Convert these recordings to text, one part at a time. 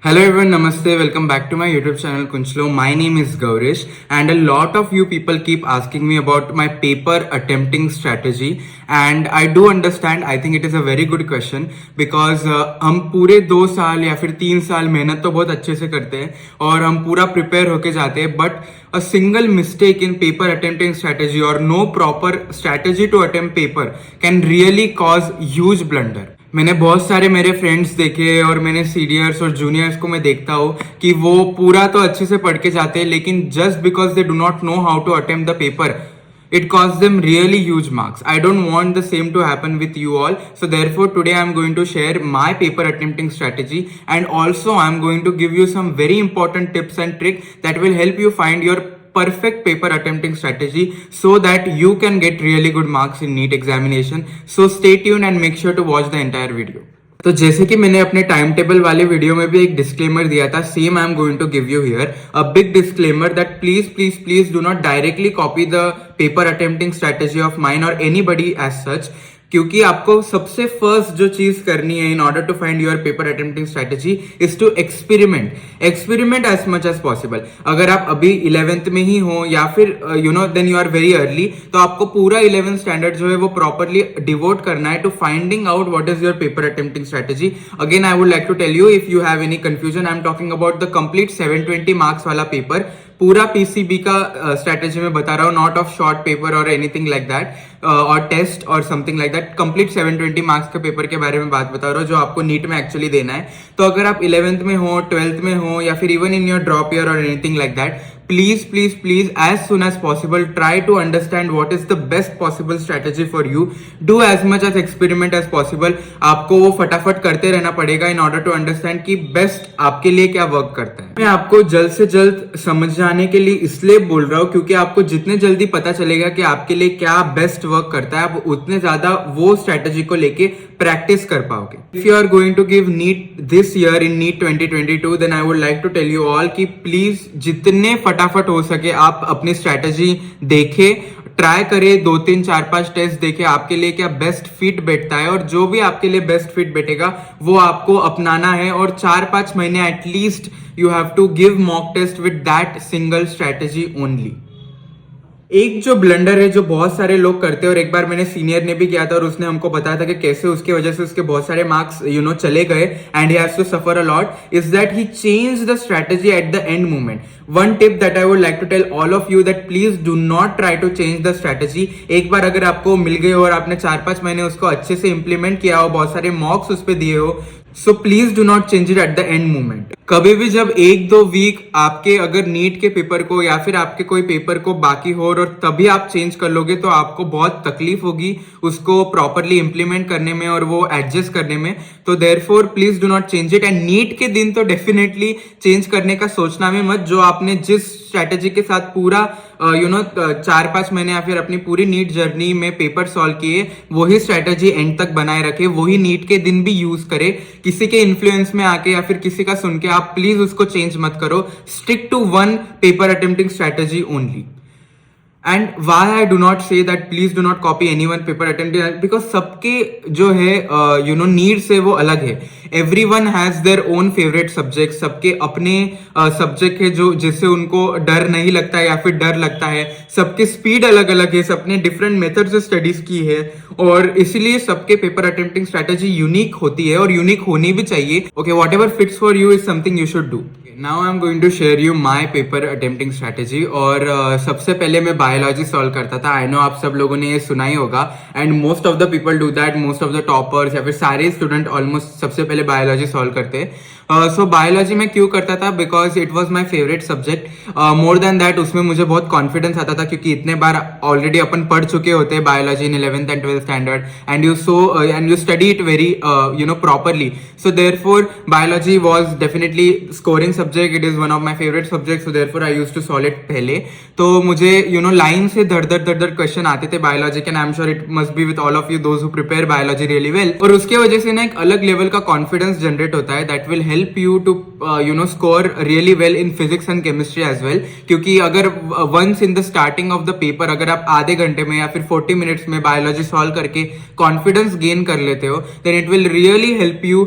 Hello everyone, Namaste. Welcome back to my YouTube channel Kunchlo. My name is Gaurish and a lot of you people keep asking me about my paper attempting strategy and I do understand. I think it is a very good question because हम पूरे 2 साल या फिर 3 साल मेहनत तो बहुत अच्छे से करते हैं और हम पूरा प्रिपेयर होके जाते हैं but a single mistake in paper attempting strategy or no proper strategy to attempt paper can really cause huge blunder. मैंने बहुत सारे मेरे फ्रेंड्स देखे और मैंने सीनियर्स और जूनियर्स को मैं देखता हूँ कि वो पूरा तो अच्छे से पढ़ के जाते हैं लेकिन just because they do not know how to attempt the paper it costs them really huge marks. I don't want the same to happen with you all. So therefore today I'm going to share my paper attempting strategy and also I'm going to give you some very important tips and tricks that will help you find your perfect paper attempting strategy so that you can get really good marks in NEET examination. So stay tuned and make sure to watch the entire video. तो जैसे कि मैंने अपने time table वाले video में भी एक disclaimer दिया था, same I am going to give you here a big disclaimer that please please please do not directly copy the paper attempting strategy of mine और एनीबडी एज सच, क्योंकि आपको सबसे फर्स्ट जो चीज करनी है in order to find your paper attempting strategy is to experiment as much as possible. अगर आप अभी 11th में ही हो या फिर then you are very early, तो आपको पूरा 11th स्टैंडर्ड जो है वो प्रॉपरली डिवोट करना है to finding out what is your paper attempting strategy. Again I would like to tell you, if you have any confusion, I am talking about the complete 720 marks वाला पेपर. पूरा PCB का strategy में बता रहा हूँ, नॉट ऑफ शॉर्ट पेपर और anything like that और टेस्ट और something like that. Complete 720 marks के पेपर के बारे में बात बता रहा हूँ जो आपको नीट में एक्चुअली देना है. तो अगर आप 11th में हो, 12th में हो या फिर even in your drop year और anything like that, please please please as soon as possible try to understand what is the best possible strategy for you. Do as much as experiment as possible. आपको वो फटाफट करते रहना पड़ेगा in order to understand कि best आपके लिए क्या वर्क करता है. मैं आपको जल्द से जल्द समझ जाने के लिए इसलिए बोल रहा हूँ क्योंकि आपको जितने जल्दी पता चलेगा कि आपके लिए क्या बेस्ट वर्क करता है, आप उतने ज्यादा वो स्ट्रेटेजी को लेके प्रैक्टिस कर पाओगे. If you are going to give NEET this year in NEET 2022 then I would like to tell you all कि प्लीज जितने फटाफट हो सके आप अपनी स्ट्रेटेजी देखे, ट्राई करें, 2 3 4 5 टेस्ट देखे आपके लिए क्या बेस्ट फिट बैठता है और जो भी आपके लिए बेस्ट फिट बैठेगा वो आपको अपनाना है और 4-5 महीने at least you have to give mock test with that single strategy only. एक जो ब्लंडर है जो बहुत सारे लोग करते हैं और एक बार मैंने सीनियर ने भी किया था और उसने हमको बताया था कि कैसे उसके वजह से उसके बहुत सारे मार्क्स चले गए and he has to suffer a lot, is that he change the strategy at the end moment. One tip that I would like to tell all of you that please do not try to change the strategy. एक बार अगर आपको मिल गई हो और आपने 4-5 महीने उसको अच्छे से इंप्लीमेंट किया हो, बहुत सारे मॉक्स उस पर दिए हो, so please do not change it at the end moment. कभी भी जब 1-2 वीक आपके अगर नीट के पेपर को या फिर आपके कोई पेपर को बाकी हो और तभी आप चेंज कर लोगे तो आपको बहुत तकलीफ होगी उसको प्रॉपरली इंप्लीमेंट करने में और वो एडजस्ट करने में. तो therefore please do not change it. And NEET के दिन तो डेफिनेटली चेंज करने का सोचना में मत. जो आपने जिस स्ट्रेटेजी के साथ पूरा 4-5 महीने या फिर अपनी पूरी नीट जर्नी में पेपर सॉल्व किए, वही स्ट्रेटेजी एंड तक बनाए रखे, वही नीट के दिन भी यूज करे. किसी के इन्फ्लुएंस में आके या फिर किसी का सुन के आप प्लीज उसको चेंज मत करो. Stick to one paper attempting strategy only. And why I do not say that please do not copy any one paper attempt, because सबके जो है नीड्स है वो अलग है. Everyone has their own favourite subject. सबके अपने subject है जो जिससे उनको डर नहीं लगता है या फिर डर लगता है. सबके स्पीड अलग अलग है, सबने डिफरेंट मेथड से स्टडीज की है और इसीलिए सबके पेपर अटेम्प्टिंग स्ट्रेटेजी यूनिक होती है और यूनिक होनी भी चाहिए. Okay, whatever fits for you is something you should do. Now I am going to share you my paper attempting strategy. और सबसे पहले मैं बायोलॉजी सॉल्व करता था. आई नो आप सब लोगों ने ये सुना ही होगा and most of the people do that. Most of the toppers या फिर सारे स्टूडेंट ऑलमोस्ट सबसे पहले बायोलॉजी सॉल्व करते हैं. सो बायोलॉजी में क्यों करता था? Because it was my favourite subject. More than that उसमें मुझे बहुत कॉन्फिडेंस आता था क्योंकि इतने बार ऑलरेडी अपन पढ़ चुके होते हैं biology in 11th and 12th standard and you study it very properly. So therefore biology was definitely scoring subject. It is one of my favourite subject. So therefore I used to solve it पहले. तो मुझे line से धड़ धड़ धड़ धड़ question आते थे बायोलॉजी के, I am sure it must be with all of you those who prepare biology really well, और उसके वजह से ना एक अलग लेवल का कॉन्फिडेंस जनरेट होता है that will help you to score really well in physics and chemistry as well. क्योंकि अगर once in the starting of the paper अगर आप आधे घंटे में या फिर 40 मिनट्स में बायोलॉजी सॉल्व करके कॉन्फिडेंस गेन कर लेते हो, then it will really help you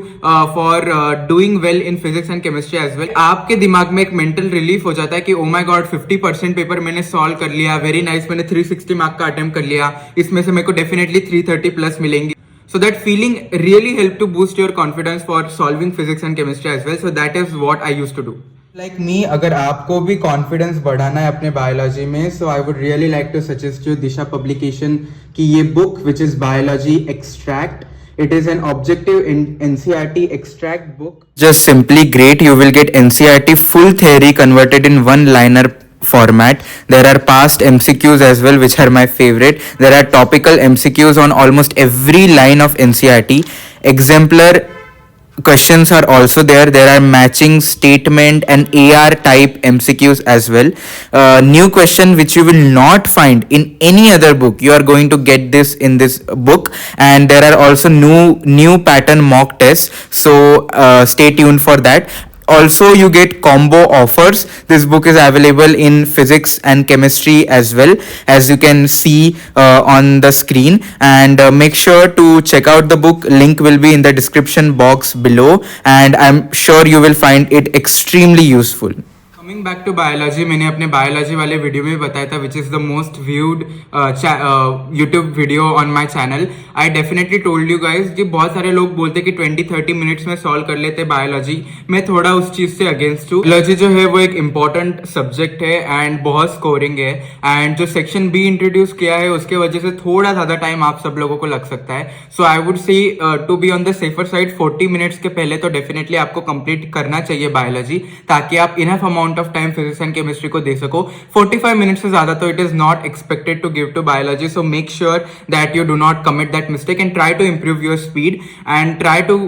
for doing well in physics and chemistry as well. आपके दिमाग में एक मेंटल रिलीफ हो जाता है कि ओ माय गॉड 50% पेपर मैंने सॉल्व कर लिया, वेरी नाइस, मैंने 360 मार्क का अटेम्प्ट कर लिया, इसमें से मेरे को डेफिनेटली 330 प्लस मिलेंगी. So that feeling really helped to boost your confidence for solving physics and chemistry as well. So that is what I used to do. Like me, अगर आपको भी कॉन्फिडेंस बढ़ाना है अपने बायोलॉजी में, so I would really like to suggest you Disha publication की ये book which is Biology Extract. It is an objective NCERT extract book. Just simply great. You will get NCERT full theory converted in one-liner format. There are past MCQs as well, which are my favorite. There are topical MCQs on almost every line of NCERT. Exemplar questions are also there. There are matching statement and AR type MCQs as well. New question which you will not find in any other book. You are going to get this in this book, and there are also new pattern mock tests. So stay tuned for that. Also, you get combo offers. This book is available in physics and chemistry as well, as you can see on the screen. And make sure to check out the book. Link will be in the description box below, and I'm sure you will find it extremely useful. Coming back to biology, मैंने अपने biology वाले video में भी बताया था which is the most viewed YouTube video on my channel. I definitely told you guys कि बहुत सारे लोग बोलते कि 20-30 मिनट्स में सॉल्व कर लेते बायोलॉजी. मैं थोड़ा उस चीज से अगेंस्ट हूँ. बायोलॉजी जो है वो एक इंपॉर्टेंट सब्जेक्ट है एंड बहुत स्कोरिंग है, एंड जो सेक्शन बी इंट्रोड्यूस किया है उसके वजह से थोड़ा ज्यादा टाइम आप सब लोगों को लग सकता है. So I would see to be on the safer side 40 minutes के पहले तो डेफिनेटली आपको कंप्लीट करना चाहिए बायोलॉजी, ताकि आप enough amount of time physics and chemistry को दे सको. 45 मिनट्स से ज्यादा तो it is not expected to give to biology. So make sure that you do not commit that mistake and try to improve your speed and try to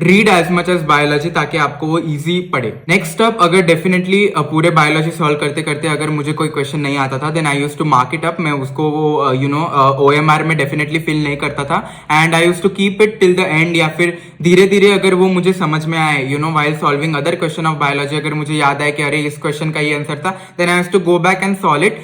read as much as biology, ताकि आपको वो easy पड़े. Next up, अगर definitely पूरे biology solve करते करते अगर मुझे कोई क्वेश्चन नहीं आता था, then I use to mark it up. मैं उसको वो OMR में डेफिनेटली फिल नहीं करता था, and I use to keep it till the end, या फिर धीरे धीरे अगर वो मुझे समझ में आए while solving other question of biology, अगर मुझे याद आए कि अरे इस क्वेश्चन का ये आंसर था, then I have to go back and solve it.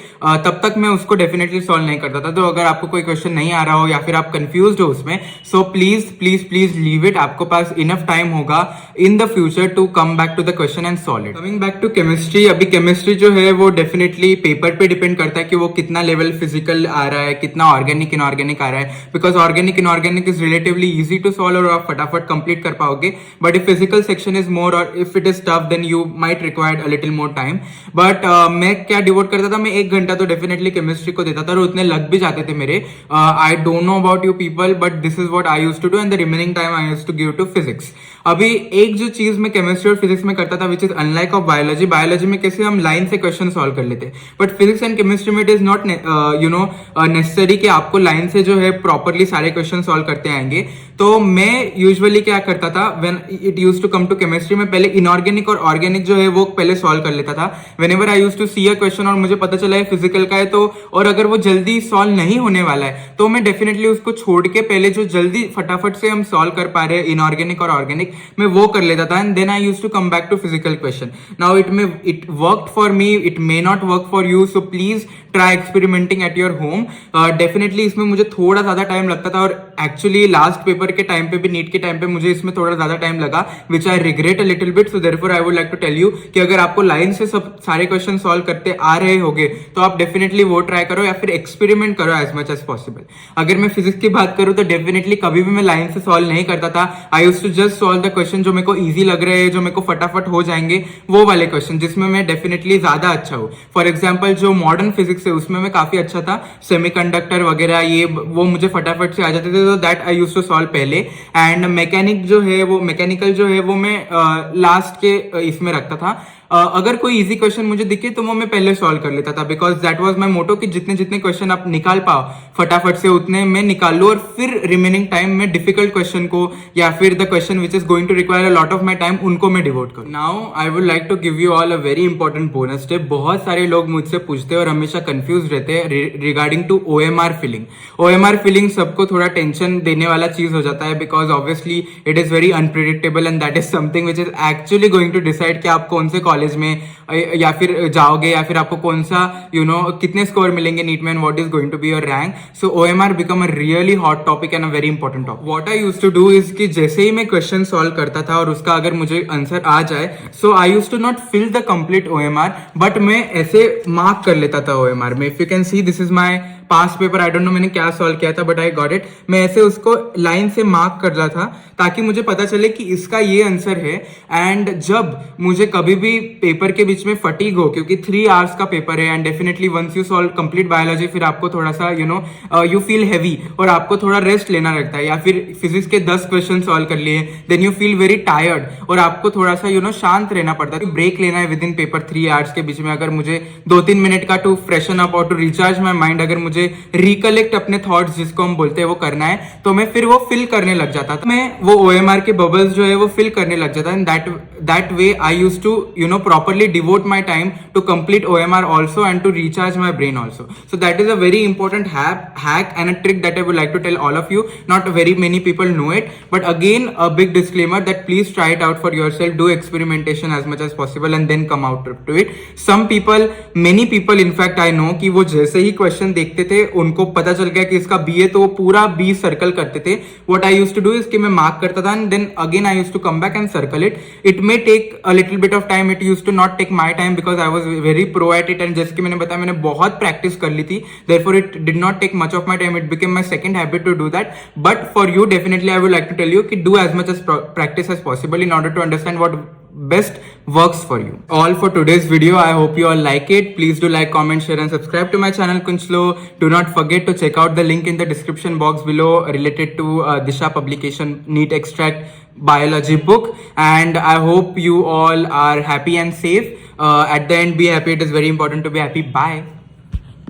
तब तक मैं उसको डेफिनेटली सॉल्व नहीं करता था. तो अगर आपको कोई क्वेश्चन नहीं आ रहा हो या फिर आप कंफ्यूज्ड हो उसमें, so please please please leave it. आपको पास इनफ टाइम होगा in the future to come back to the question and solve it. Coming back to chemistry, अभी केमिस्ट्री जो है वो डेफिनेटली पेपर पे डिपेंड करता है कि वो कितना लेवल फिजिकल आ रहा है, कितना ऑर्गेनिक इनऑर्गेनिक आ रहा है. Because organic inorganic is relatively easy to solve और आप फटाफट कंप्लीट कर पाओगे. But if physical section is more और if it is tough, then you might required a little more time. But मैं क्या डिवोट करता था, मैं 1 घंटा तो डेफिनेटली केमिस्ट्री को देता था, और उतने लग भी जाते थे मेरे. I don't know about you people, but this is what I used to do, and the remaining time I used to give to physics. अभी एक जो चीज मैं केमिस्ट्री और फिजिक्स में करता था which is unlike of biology. Biology में कैसे हम लाइन से क्वेश्चन सॉल्व कर लेते, बट फिजिक्स एंड केमिस्ट्री में इट इज नॉट नेसेसरी कि आपको लाइन से जो है प्रॉपरली सारे क्वेश्चन सॉल्व करते आएंगे. तो मैं यूजुअली क्या करता था, when it used to come to chemistry, में पहले इनऑर्गेनिक और ऑर्गेनिक जो है वो पहले सॉल्व कर लेता था. Whenever I used to see a question और मुझे पता चला है फिजिकल का है, तो और अगर वो जल्दी सॉल्व नहीं होने वाला है, तो मैं डेफिनेटली उसको छोड़ के पहले जो जल्दी फटाफट से हम सॉल्व कर पा रहे हैं इनऑर्गेनिक और ऑर्गेनिक, मैं वो कर लेता था. And then I used to come back to physical question. Now it worked for me, it may not work for you, so please try experimenting at your home. Definitely इसमें मुझे थोड़ा ज्यादा टाइम लगता था, और एक्चुअली लास्ट पेपर के time पे भी, नीट के टाइम पे मुझे इसमें थोड़ा ज्यादा टाइम लगा, which I regret a little bit. So therefore I would like to tell you कि अगर आपको लाइन से सब सारे क्वेश्चन सॉल्व करते आ रहे होंगे, तो आप डेफिनेटली वो ट्राई करो या फिर एक्सपेरिमेंट करो एज मच एज पॉसिबल. अगर मैं फिजिक्स की बात करूं तो डेफिनेटली कभी भी मैं लाइन से सॉल्व नहीं करता था. I used to just solve the question जो मेरे को इजी लग रहे हैं, जो मेरे को फटाफट हो जाएंगे, वो वाले क्वेश्चन जिसमें मैं डेफिनेटली ज्यादा अच्छा हूं. फॉर एग्जाम्पल जो मॉडर्न फिजिक्स है उसमें मैं काफी अच्छा था, सेमीकंडक्टर वगैरह ये वो मुझे फटाफट से आ जाते थे, तो that I used to solve पहले. एंड मैकेनिकल जो है वो मैं लास्ट के इसमें रखता था. अगर कोई इजी क्वेश्चन मुझे दिखे तो वो मैं पहले सॉल्व कर लेता था, बिकॉज दैट वाज माय मोटो कि जितने जितने क्वेश्चन आप निकाल पाओ फटाफट से उतने मैं निकाल लूँ, और फिर रिमेनिंग टाइम में डिफिकल्ट क्वेश्चन को या फिर the question which is going to require a lot of my time उनको मैं डिवोट करूँ. Now I would like to give you all a very important bonus tip. बहुत सारे लोग मुझसे पूछते हैं और हमेशा कंफ्यूज रहते हैं regarding to OMR filling. OMR filling सबको थोड़ा टेंशन देने वाला चीज हो जाता है, because obviously it is very unpredictable and that is something which is actually going to decide कि आप कौन से कॉलेज में या फिर जाओगे, या फिर आपको कौन सा कितने स्कोर मिलेंगे नीट में, and what is going to be your rank. So OMR become a really hot topic and a very important topic. What I used to do is कि जैसे ही मैं क्वेश्चन सॉल्व करता था और उसका अगर मुझे आंसर आ जाए, so I used to not fill the complete OMR, but मैं ऐसे मार्क कर लेता था OMR में. If you can see, this is my past paper. I don't know मैंने क्या सॉल्व किया था, बट आई गॉट इट. मैं ऐसे उसको लाइन से मार्क कर रहा था ताकि मुझे पता चले कि इसका ये आंसर है. एंड जब मुझे कभी भी पेपर के बीच में फटीग हो, क्योंकि 3 आवर्स का पेपर है, and definitely once you solve complete biology फिर आपको थोड़ा सा यू फील हैवी और आपको थोड़ा रेस्ट लेना लगता है, या फिर फिजिक्स के 10 क्वेश्चन सॉल्व कर लिए, then you feel very tired और आपको थोड़ा सा शांत रहना पड़ता है. ब्रेक लेना है विद इन पेपर 3 आवर्स के बीच में. अगर मुझे 2-3 मिनट का टू फ्रेशन अप और टू रिचार्ज माई माइंड, अगर मुझे रिकलेक्ट अपने थॉट्स जिसको हम बोलते हैं वो करना है, तो मैं फिर वो फिल करने लग जाता था. मैं वो OMR के बबल्स जो है वो फिल करने लग जाता है. And that way I used to properly devote my time to complete OMR also and to recharge my brain also. So that is a very important hack and a trick that I would like to tell all of you. Not very many people know it, but again a big disclaimer that please try it out for yourself. Do experimentation as much as possible and then come out to it. Many people in fact I know कि वो जैसे ही question देखते थे उनको पता चल गया कि इसका B है तो वो पूरा B सर्कल करते थे. What I used to do is कि मैं मार्क करता था and then again I used to come back and circle it. It may take a little bit of time. It used to not take my time because I was very pro at it, and जैसे कि मैंने बताया मैंने बहुत practice कर ली थी, therefore it did not take much of my time. It became my second habit to do that. But for you definitely I would like to tell you कि do as much as practice as possible in order to understand what best works for you. All for today's video. I hope you all like it. Please do like, comment, share and subscribe to my channel Kunchlo. Do not forget to check out the link in the description box below related to Disha publication NEET extract biology book, and I hope you all are happy and safe. At the end, be happy. It is very important to be happy. Bye.